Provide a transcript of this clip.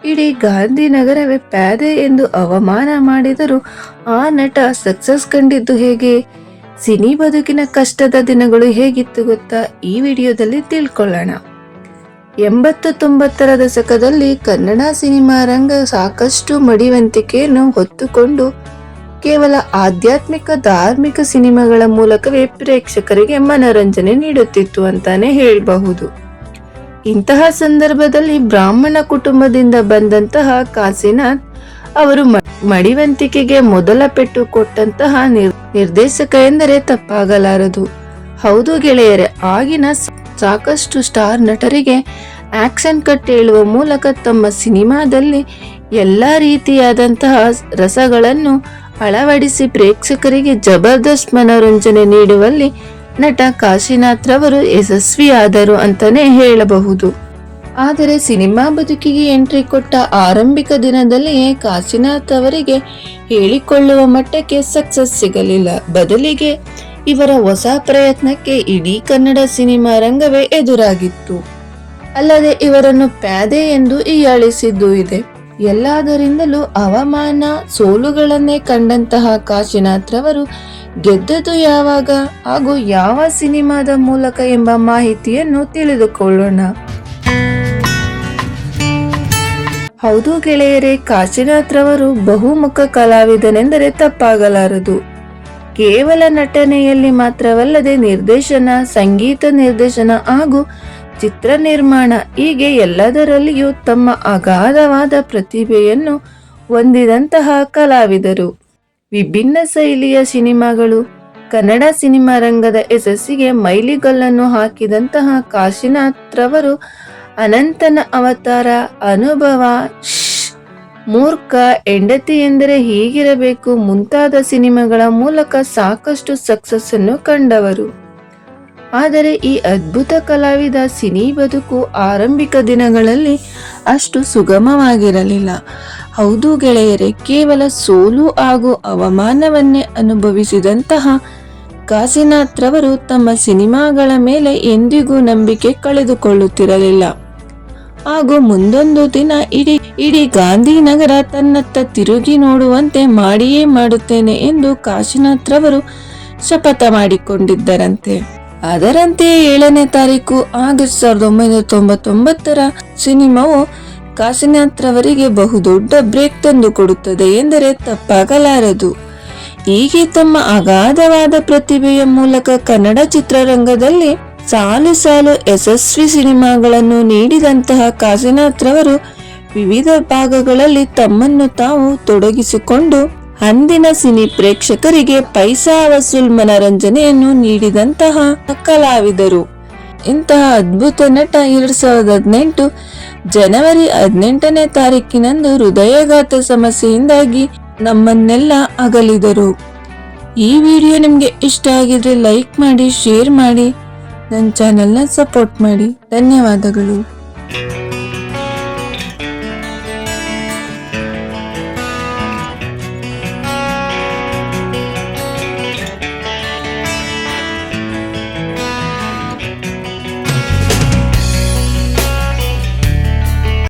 ಇಡೀ ಗಾಂಧಿನಗರವೇ ಪ್ಯಾದೆ ಎಂದು ಅವಮಾನ ಮಾಡಿದರೂ ಆ ನಟ ಸಕ್ಸಸ್ ಕಂಡಿದ್ದು ಹೇಗೆ? ಸಿನಿ ಬದುಕಿನ ಕಷ್ಟದ ದಿನಗಳು ಹೇಗಿತ್ತು ಗೊತ್ತಾ? ಈ ವಿಡಿಯೋದಲ್ಲಿ ತಿಳ್ಕೊಳ್ಳೋಣ. 80-90ರ ದಶಕದಲ್ಲಿ ಕನ್ನಡ ಸಿನಿಮಾ ರಂಗ ಸಾಕಷ್ಟು ಮಡಿವಂತಿಕೆಯನ್ನು ಹೊತ್ತುಕೊಂಡು ಕೇವಲ ಆಧ್ಯಾತ್ಮಿಕ ಧಾರ್ಮಿಕ ಸಿನಿಮಾಗಳ ಮೂಲಕವೇ ಪ್ರೇಕ್ಷಕರಿಗೆ ಮನೋರಂಜನೆ ನೀಡುತ್ತಿತ್ತು ಅಂತಾನೆ ಹೇಳಬಹುದು. ಇಂತಹ ಸಂದರ್ಭದಲ್ಲಿ ಬ್ರಾಹ್ಮಣ ಕುಟುಂಬದಿಂದ ಬಂದಂತಹ ಕಾಶಿನಾಥ್ ಅವರು ಮಡಿವಂತಿಕೆಗೆ ಮೊದಲ ಪೆಟ್ಟು ಕೊಟ್ಟಂತಹ ನಿರ್ದೇಶಕ ಎಂದರೆ ತಪ್ಪಾಗಲಾರದು. ಹೌದು ಗೆಳೆಯರೆ, ಆಗಿನ ಸಾಕಷ್ಟು ಸ್ಟಾರ್ ನಟರಿಗೆ ಆಕ್ಷನ್ ಕಟ್ ಹೇಳುವ ಮೂಲಕ ತಮ್ಮ ಸಿನಿಮಾದಲ್ಲಿ ಎಲ್ಲಾ ರೀತಿಯಾದಂತಹ ರಸಗಳನ್ನು ಅಳವಡಿಸಿ ಪ್ರೇಕ್ಷಕರಿಗೆ ಜಬರ್ದಸ್ತ್ ಮನೋರಂಜನೆ ನೀಡುವಲ್ಲಿ ನಟ ಕಾಶಿನಾಥ್ ರವರು ಯಶಸ್ವಿಯಾದರು ಅಂತಾನೆ ಹೇಳಬಹುದು. ಆದರೆ ಸಿನಿಮಾ ಬದುಕಿಗೆ ಎಂಟ್ರಿ ಕೊಟ್ಟ ಆರಂಭಿಕ ದಿನದಲ್ಲಿಯೇ ಕಾಶಿನಾಥ್ ಅವರಿಗೆ ಹೇಳಿಕೊಳ್ಳುವ ಮಟ್ಟಕ್ಕೆ ಸಕ್ಸಸ್ ಸಿಗಲಿಲ್ಲ. ಬದಲಿಗೆ ಇವರ ಹೊಸ ಪ್ರಯತ್ನಕ್ಕೆ ಇಡೀ ಕನ್ನಡ ಸಿನಿಮಾ ರಂಗವೇ ಎದುರಾಗಿತ್ತು. ಅಲ್ಲದೆ ಇವರನ್ನು ಪ್ಯಾದೆ ಎಂದು ಹೀಯಾಳಿಸಿದ್ದೂ ಇದೆ. ಎಲ್ಲದರಿಂದಲೂ ಅವಮಾನ ಸೋಲುಗಳನ್ನೇ ಕಂಡಂತಹ ಕಾಶಿನಾಥ್ ರವರು ಗೆದ್ದದ್ದು ಯಾವಾಗ ಹಾಗೂ ಯಾವ ಸಿನಿಮಾದ ಮೂಲಕ ಎಂಬ ಮಾಹಿತಿಯನ್ನು ತಿಳಿದುಕೊಳ್ಳೋಣ. ಹೌದು ಗೆಳೆಯರೇ, ಕಾಶಿನಾಥ್ ರವರು ಬಹುಮುಖ ಕಲಾವಿದನೆಂದರೆ ತಪ್ಪಾಗಲಾರದು. ಕೇವಲ ನಟನೆಯಲ್ಲಿ ಮಾತ್ರವಲ್ಲದೆ ನಿರ್ದೇಶನ, ಸಂಗೀತ ನಿರ್ದೇಶನ ಹಾಗೂ ಚಿತ್ರ ನಿರ್ಮಾಣ ಹೀಗೆ ಎಲ್ಲದರಲ್ಲಿಯೂ ತಮ್ಮ ಅಗಾಧವಾದ ಪ್ರತಿಭೆಯನ್ನು ಹೊಂದಿದಂತಹ ಕಲಾವಿದರು. ವಿಭಿನ್ನ ಶೈಲಿಯ ಸಿನಿಮಾಗಳು ಕನ್ನಡ ಸಿನಿಮಾ ರಂಗದ ಯಶಸ್ಸಿಗೆ ಮೈಲಿಗಲ್ಲನ್ನು ಹಾಕಿದಂತಹ ಕಾಶಿನಾಥ್ ರವರು ಅನಂತನ ಅವತಾರ, ಅನುಭವ, ಮೂರ್ಖ, ಹೆಂಡತಿ ಎಂದರೆ ಹೀಗಿರಬೇಕು ಮುಂತಾದ ಸಿನಿಮಾಗಳ ಮೂಲಕ ಸಾಕಷ್ಟು ಸಕ್ಸಸ್ ಅನ್ನು ಕಂಡವರು. ಆದರೆ ಈ ಅದ್ಭುತ ಕಲಾವಿದ ಸಿನಿ ಬದುಕು ಆರಂಭಿಕ ದಿನಗಳಲ್ಲಿ ಅಷ್ಟು ಸುಗಮವಾಗಿರಲಿಲ್ಲ. ಹೌದು ಗೆಳೆಯರೆ, ಕೇವಲ ಸೋಲು ಹಾಗೂ ಅವಮಾನವನ್ನೇ ಅನುಭವಿಸಿದಂತಹ ಕಾಶಿನಾಥ್ ರವರು ತಮ್ಮ ಸಿನಿಮಾಗಳ ಮೇಲೆ ಎಂದಿಗೂ ನಂಬಿಕೆ ಕಳೆದುಕೊಳ್ಳುತ್ತಿರಲಿಲ್ಲ. ಹಾಗೂ ಮುಂದೊಂದು ದಿನ ಇಡೀ ಗಾಂಧಿನಗರ ತನ್ನತ್ತ ತಿರುಗಿ ನೋಡುವಂತೆ ಮಾಡಿಯೇ ಮಾಡುತ್ತೇನೆ ಎಂದು ಕಾಶಿನಾಥ್ ರವರು ಶಪಥ ಮಾಡಿಕೊಂಡಿದ್ದರಂತೆ. ಅದರಂತೆ 7ನೇ ತಾರೀಕು ಆಗಸ್ಟ್ 1999ರ ಸಿನಿಮಾವು ಕಾಶಿನಾಥ್ ರವರಿಗೆ ಬಹುದೊಡ್ಡ ಬ್ರೇಕ್ ತಂದು ಕೊಡುತ್ತದೆ ಎಂದರೆ ತಪ್ಪಾಗಲಾರದು. ಹೀಗೆ ತಮ್ಮ ಅಗಾಧವಾದ ಪ್ರತಿಭೆಯ ಮೂಲಕ ಕನ್ನಡ ಚಿತ್ರರಂಗದಲ್ಲಿ ಸಾಲು ಸಾಲು ಯಶಸ್ವಿ ಸಿನಿಮಾಗಳನ್ನು ನೀಡಿದಂತಹ ಕಾಶಿನಾಥ್ ರವರು ವಿವಿಧ ಭಾಗಗಳಲ್ಲಿ ತಮ್ಮನ್ನು ತಾವು ತೊಡಗಿಸಿಕೊಂಡು ಅಂದಿನ ಸಿನಿ ಪ್ರೇಕ್ಷಕರಿಗೆ ಪೈಸಾ ವಸೂಲ್ ಮನರಂಜನೆಯನ್ನು ನೀಡಿದಂತಹ ಕಲಾವಿದರು. ಇಂತಹ ಅದ್ಭುತ ನಟ 2018 ಜನವರಿ 18ನೇ ತಾರೀಕಿನಂದು ಹೃದಯಾಘಾತ ಸಮಸ್ಯೆಯಿಂದಾಗಿ ನಮ್ಮನ್ನೆಲ್ಲ ಅಗಲಿದರು. ಈ ವಿಡಿಯೋ ನಿಮಗೆ ಇಷ್ಟ ಆಗಿದ್ರೆ ಲೈಕ್ ಮಾಡಿ, ಶೇರ್ ಮಾಡಿ, ನನ್ನ ಚಾನೆಲ್ನ ಸಪೋರ್ಟ್ ಮಾಡಿ. ಧನ್ಯವಾದಗಳು.